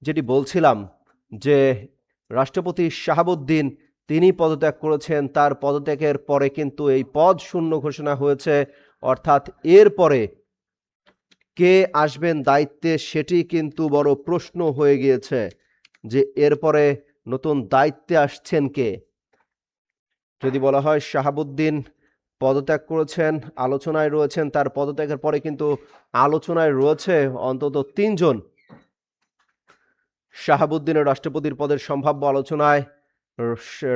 যেটি বলছিলাম যে রাষ্ট্রপতি শাহাবুদ্দিন তিনি পদত্যাগ করেছেন। তার পদত্যাগের পরে কিন্তু এই পদ শূন্য ঘোষণা হয়েছে, অর্থাৎ এরপরে কে আসবেন দায়িত্বে সেটি কিন্তু বড় প্রশ্ন হয়ে গিয়েছে যে এরপরে নতুন দায়িত্বে আসছেন কে। যদি বলা হয় শাহাবুদ্দিন পদত্যাগ করেছেন, আলোচনায় রয়েছেন, তার পদত্যাগের পরে কিন্তু আলোচনায় রয়েছে অন্তত ৩ জন। শাহাবুদ্দিনের রাষ্ট্রপতির পদের সম্ভাব্য আলোচনায়,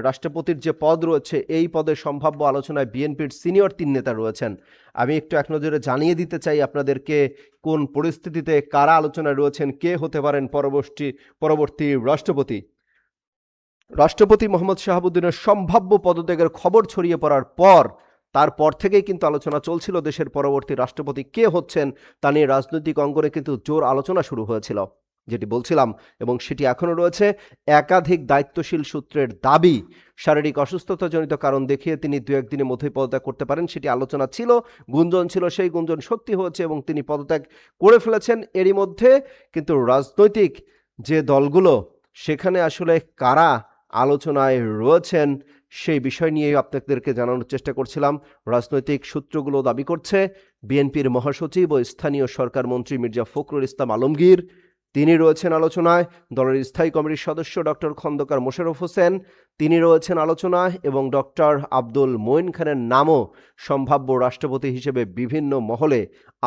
রাষ্ট্রপতির যে পদ রয়েছে এই পদের সম্ভাব্য আলোচনায় বিএনপির সিনিয়র ৩ নেতা রয়েছেন। আমি একটু এক নজরে জানিয়ে দিতে চাই আপনাদেরকে কোন পরিস্থিতিতে কারা আলোচনায় রয়েছেন, কে হতে পারেন পরবর্তী রাষ্ট্রপতি। রাষ্ট্রপতি মোহাম্মদ শাহাবুদ্দিনের সম্ভাব্য পদত্যাগের খবর ছড়িয়ে পড়ার পর তারপর থেকেই কিন্তু আলোচনা চলছিল দেশের পরবর্তী রাষ্ট্রপতি কে হচ্ছেন তা নিয়ে রাজনৈতিক অঙ্গনে কিন্তু জোর আলোচনা শুরু হয়েছিল, যেটি বলছিলাম, এবং সেটি এখনো রয়েছে। একাধিক দায়িত্বশীল সূত্রের দাবি শারীরিক অসুস্থতাজনিত কারণ দেখিয়ে তিনি ২-১ দিনের মধ্যেই পদত্যাগ করতে পারেন। সেটি আলোচনা ছিল, গুঞ্জন ছিল, সেই গুঞ্জন সত্যি হয়েছে এবং তিনি পদত্যাগ করে ফেলেছেন। এরই মধ্যে কিন্তু রাজনৈতিক যে দলগুলো সেখানে আসলে কারা আলোচনায় রয়েছেন সেই বিষয় নিয়ে আপনাদেরকে জানানোর চেষ্টা করছিলাম। রাজনৈতিক সূত্রগুলো দাবি করছে বিএনপির মহাসচিব ও স্থানীয় সরকার মন্ত্রী মির্জা ফখরুল ইসলাম আলমগীর তিনি রয়েছেন আলোচনায়। দলের স্থায়ী কমিটির সদস্য ডক্টর খন্দকার মোশাররফ হোসেন তিনি রয়েছেন আলোচনায় এবং ডক্টর আব্দুল মঈন খানের নামও সম্ভাব্য রাষ্ট্রপতি হিসেবে বিভিন্ন মহলে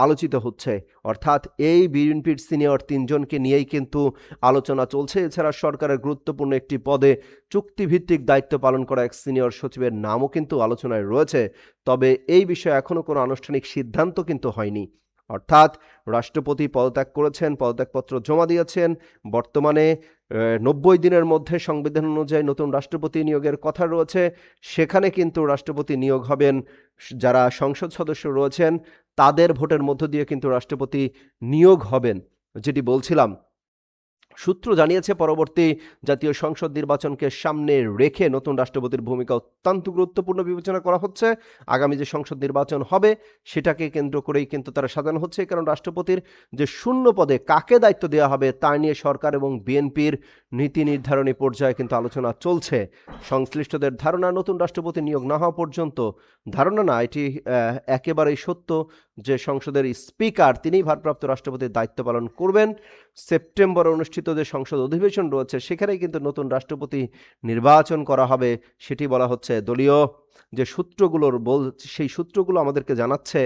আলোচিত হচ্ছে। অর্থাৎ এই বিএনপির সিনিয়র ৩ জনকে নিয়েই কিন্তু আলোচনা চলছে। এছাড়া সরকারের গুরুত্বপূর্ণ একটি পদে চুক্তিভিত্তিক দায়িত্ব পালন করা এক সিনিয়র সচিবের নামও কিন্তু আলোচনায় রয়েছে। তবে এই বিষয়ে এখনো কোনো আনুষ্ঠানিক সিদ্ধান্ত কিন্তু হয়নি। অর্থাৎ রাষ্ট্রপতি পদত্যাগ করেছেন, পদত্যাগপত্র জমা দিয়েছেন। বর্তমানে ৯০ দিনের মধ্যে সংবিধান অনুযায়ী নতুন রাষ্ট্রপতি নিয়োগের কথা রয়েছে। সেখানে কিন্তু রাষ্ট্রপতি নিয়োগ হবেন যারা সংসদ সদস্য রয়েছেন তাদের ভোটের মধ্য দিয়ে কিন্তু রাষ্ট্রপতি নিয়োগ হবেন, যেটি বলছিলাম। সূত্র জানিয়েছে পরবর্তী জাতীয় সংসদ নির্বাচনকে সামনে রেখে নতুন রাষ্ট্রপতির ভূমিকা অত্যন্ত গুরুত্বপূর্ণ বিবেচনা করা হচ্ছে। আগামী যে সংসদ নির্বাচন হবে সেটাকে কেন্দ্র করেই কিন্তু তারা সাজানো হচ্ছে, কারণ রাষ্ট্রপতির যে শূন্য পদে কাকে দায়িত্ব দেওয়া হবে তা নিয়ে সরকার এবং বিএনপির নীতি নির্ধারণী পর্যায়ে কিন্তু আলোচনা চলছে। সংশ্লিষ্টদের ধারণা নতুন রাষ্ট্রপতি নিয়োগ না হওয়া পর্যন্ত, ধারণা না, এটি একেবারেই সত্য যে সংসদের স্পিকার তিনি ভারপ্রাপ্ত রাষ্ট্রপতির দায়িত্ব পালন করবেন। সেপ্টেম্বরে অনুষ্ঠিত যে সংসদ অধিবেশন রয়েছে সেখানেই কিন্তু নতুন রাষ্ট্রপতি নির্বাচন করা হবে, সেটি বলা হচ্ছে। দলীয় যে সেই সূত্রগুলো আমাদেরকে জানাচ্ছে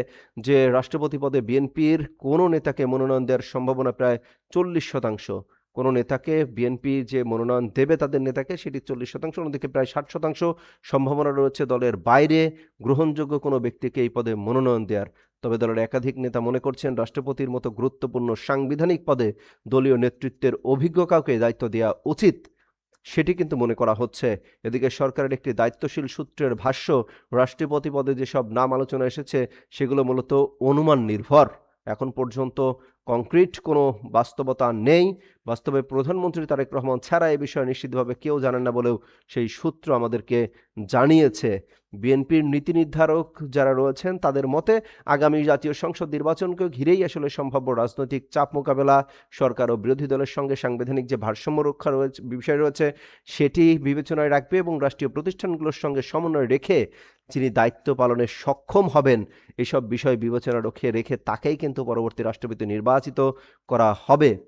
যে রাষ্ট্রপতি পদে বিএনপির কোনো নেতাকে মনোনয়ন দেওয়ার সম্ভাবনা প্রায় 40%। কোনো নেতাকে বিএনপি যে মনোনয়ন দেবে তাদের নেতাকে, সেটি 40%, অন্যদিকে প্রায় 60% সম্ভাবনা রয়েছে দলের বাইরে গ্রহণযোগ্য কোনো ব্যক্তিকে এই পদে মনোনয়ন দেওয়ার। তবে দলের একাধিক নেতা মনে করছেন রাষ্ট্রপতির মতো গুরুত্বপূর্ণ সাংবিধানিক পদে দলীয় নেতৃত্বের অভিজ্ঞ কাউকে দায়িত্ব দেওয়া উচিত, সেটি কিন্তু মনে করা হচ্ছে। এদিকে সরকারের একটি দায়িত্বশীল সূত্রের ভাষ্য, রাষ্ট্রপতি পদে যেসব নাম আলোচনা এসেছে সেগুলো মূলত অনুমান নির্ভর। এখন পর্যন্ত কংক্রিট কোনো বাস্তবতা নেই। বাস্তবে প্রধানমন্ত্রী তারেক রহমান ছাড়া এ বিষয়ে নিশ্চিতভাবে কেউ জানেন না বলেও সেই সূত্র আমাদেরকে জানিয়েছে। বিএনপির নীতি নির্ধারক যারা রয়েছেন তাদের মতে আগামী জাতীয় সংসদ নির্বাচনকে ঘিরেই আসলে সম্ভাব্য রাজনৈতিক চাপ মোকাবেলা, সরকার ও বিরোধী দলের সঙ্গে সাংবিধানিক যে ভারসাম্য রক্ষা বিষয় রয়েছে সেটি বিবেচনায় রাখবে এবং রাষ্ট্রীয় প্রতিষ্ঠানগুলোর সঙ্গে সমন্বয় রেখে যিনি দায়িত্ব পালনে সক্ষম হবেন এসব বিষয় বিবেচনা রেখে তাকেই কিন্তু পরবর্তী রাষ্ট্রপতি নির্বাচিত করা হবে।